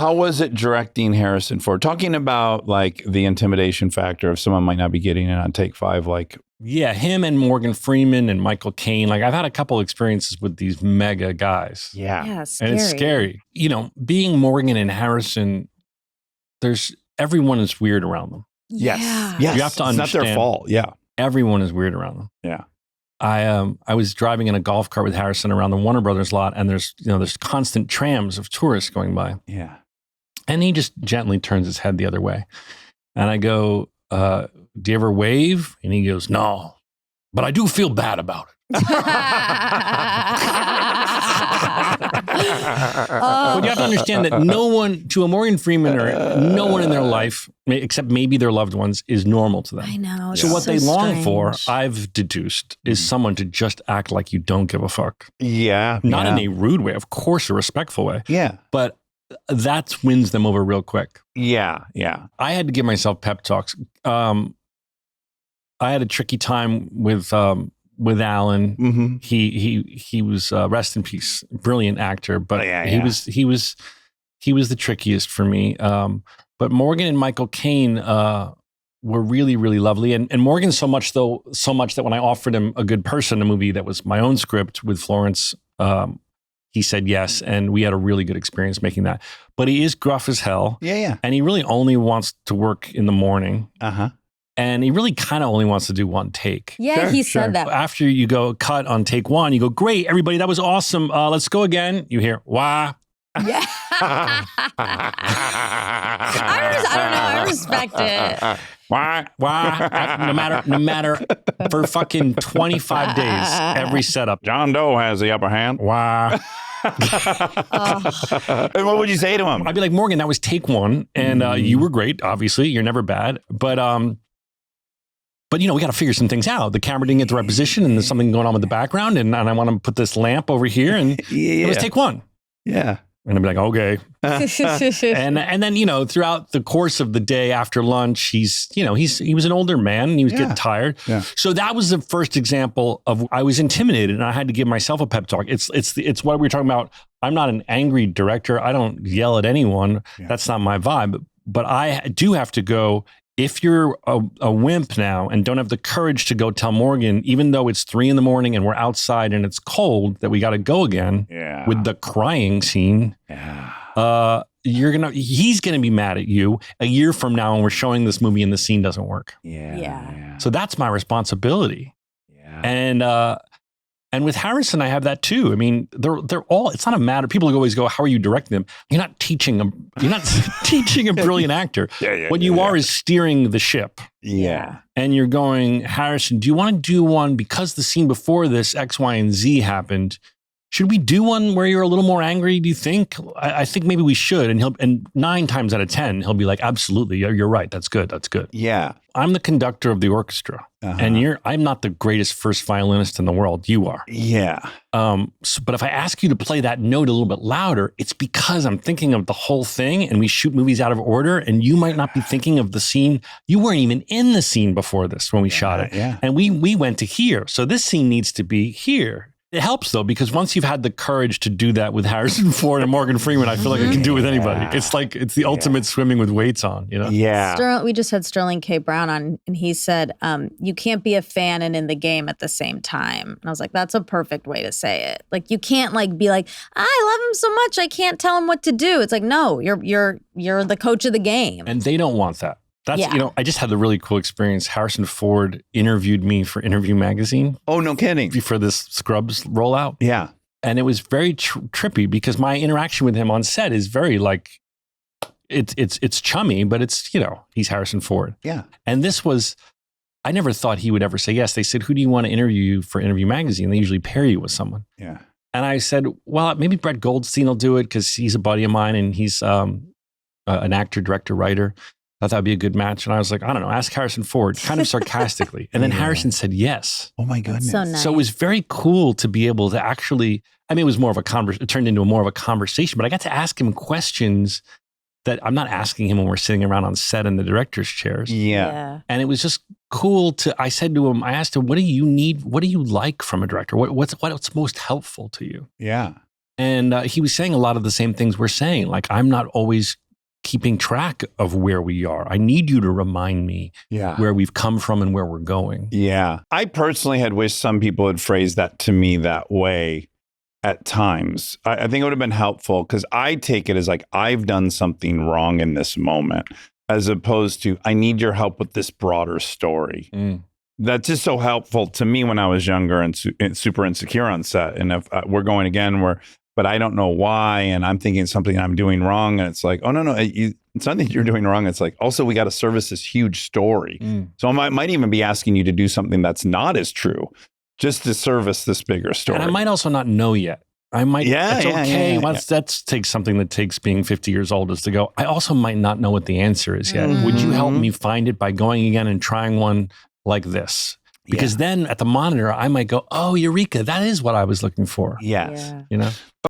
How was it directing Harrison Ford? Talking about like the intimidation factor of someone might not be getting it on take 5, like. Yeah, him and Morgan Freeman and Michael Caine. Like I've had a couple experiences with these mega guys. Yeah, scary. And it's scary. Being Morgan and Harrison, everyone is weird around them. Yes. You have to understand. It's not their fault. Yeah. Everyone is weird around them. Yeah. I was driving in a golf cart with Harrison around the Warner Brothers lot, and there's constant trams of tourists going by. Yeah. And he just gently turns his head the other way. And I go, do you ever wave? And he goes, no, but I do feel bad about it. But you have to understand that no one, to a Morgan Freeman or no one in their life, except maybe their loved ones, is normal to them. I know. So what they long for, I've deduced, is someone to just act like you don't give a fuck. Yeah. Not in a rude way, of course, a respectful way. Yeah. But that wins them over real quick. Yeah. Yeah. I had to give myself pep talks. I had a tricky time with Alan. Mm-hmm. He was rest in peace, brilliant actor, but he was the trickiest for me. But Morgan and Michael Caine were really, really lovely, and Morgan so much that when I offered him A Good Person, a movie that was my own script with Florence, he said yes, and we had a really good experience making that. But he is gruff as hell. Yeah. And he really only wants to work in the morning. Uh-huh. And he really kind of only wants to do one take. Yeah, he said that. After you go cut on take 1, you go, great, everybody, that was awesome. Let's go again. You hear, wah. Yeah. I don't know. I respect it. Wah. No matter for fucking 25 days, every setup. John Doe has the upper hand. Wah. And what would you say to him? I'd be like, Morgan, that was take 1, and you were great. Obviously, you're never bad, but we got to figure some things out. The camera didn't get the right position, and there's something going on with the background, and I want to put this lamp over here, and it was take 1. Yeah. And I'd be like, okay. and then, throughout the course of the day after lunch, he was an older man and he was getting tired. Yeah. So that was the first example of I was intimidated and I had to give myself a pep talk. It's what we were talking about. I'm not an angry director. I don't yell at anyone. Yeah. That's not my vibe. But I do have to go, if you're a wimp now and don't have the courage to go tell Morgan, even though it's 3 a.m. and we're outside and it's cold, that we got to go again with the crying scene, he's going to be mad at you a year from now when we're showing this movie and the scene doesn't work. Yeah. So that's my responsibility. Yeah. And with Harrison, I have that too. I mean, they're all, it's not a matter. People always go, how are you directing them? You're not teaching a brilliant actor. What you are is steering the ship. Yeah. And you're going, Harrison, do you want to do one because the scene before this, X, Y, and Z happened? Should we do one where you're a little more angry, do you think? I think maybe we should. And 9 times out of 10, he'll be like, absolutely, you're right. That's good. That's good. Yeah. I'm the conductor of the orchestra. And I'm not the greatest first violinist in the world. You are. Yeah. But if I ask you to play that note a little bit louder, it's because I'm thinking of the whole thing and we shoot movies out of order and you might not be thinking of the scene. You weren't even in the scene before this when we shot it. Yeah. And we went to here. So this scene needs to be here. It helps though, because once you've had the courage to do that with Harrison Ford and Morgan Freeman, I feel like I can do it with anybody. It's like, it's the ultimate swimming with weights on, Yeah. We just had Sterling K. Brown on, and he said, you can't be a fan and in the game at the same time. And I was like, that's a perfect way to say it. Like, you can't be like, I love him so much, I can't tell him what to do. It's like, no, you're the coach of the game. And they don't want that. That's, I just had a really cool experience. Harrison Ford interviewed me for Interview Magazine. Oh, no kidding. For this Scrubs rollout. Yeah. And it was very trippy because my interaction with him on set is very it's chummy, but it's, he's Harrison Ford. Yeah. And this was, I never thought he would ever say yes. They said, who do you want to interview you for Interview Magazine? They usually pair you with someone. Yeah. And I said, well, maybe Brett Goldstein will do it because he's a buddy of mine and he's an actor, director, writer. I thought that'd be a good match. And I was like, I don't know, ask Harrison Ford, kind of sarcastically. And then Harrison said yes. Oh my goodness. So nice. So it was very cool to be able to actually, it was more of it turned into more of a conversation, but I got to ask him questions that I'm not asking him when we're sitting around on set in the director's chairs. Yeah. And it was just cool I asked him, what do you need? What do you like from a director? What's most helpful to you? Yeah. And he was saying a lot of the same things we're saying. Like, I'm not always keeping track of where we are. I need you to remind me where we've come from and where we're going. Yeah. I personally had wished some people had phrased that to me that way at times. I think it would have been helpful because I take it as like, I've done something wrong in this moment, as opposed to, I need your help with this broader story. That's just so helpful to me when I was younger and super insecure on set. And if we're going again, but I don't know why. And I'm thinking something I'm doing wrong. And it's like, oh, no, it's not that you're doing wrong. It's like, also, we got to service this huge story. So I might even be asking you to do something that's not as true, just to service this bigger story. And I might also not know yet. I might, it's okay. That takes something that takes being 50 years old is to go, I also might not know what the answer is yet. Would you help me find it by going again and trying one like this? Because then at the monitor, I might go, oh, eureka, that is what I was looking for. Yes. You know?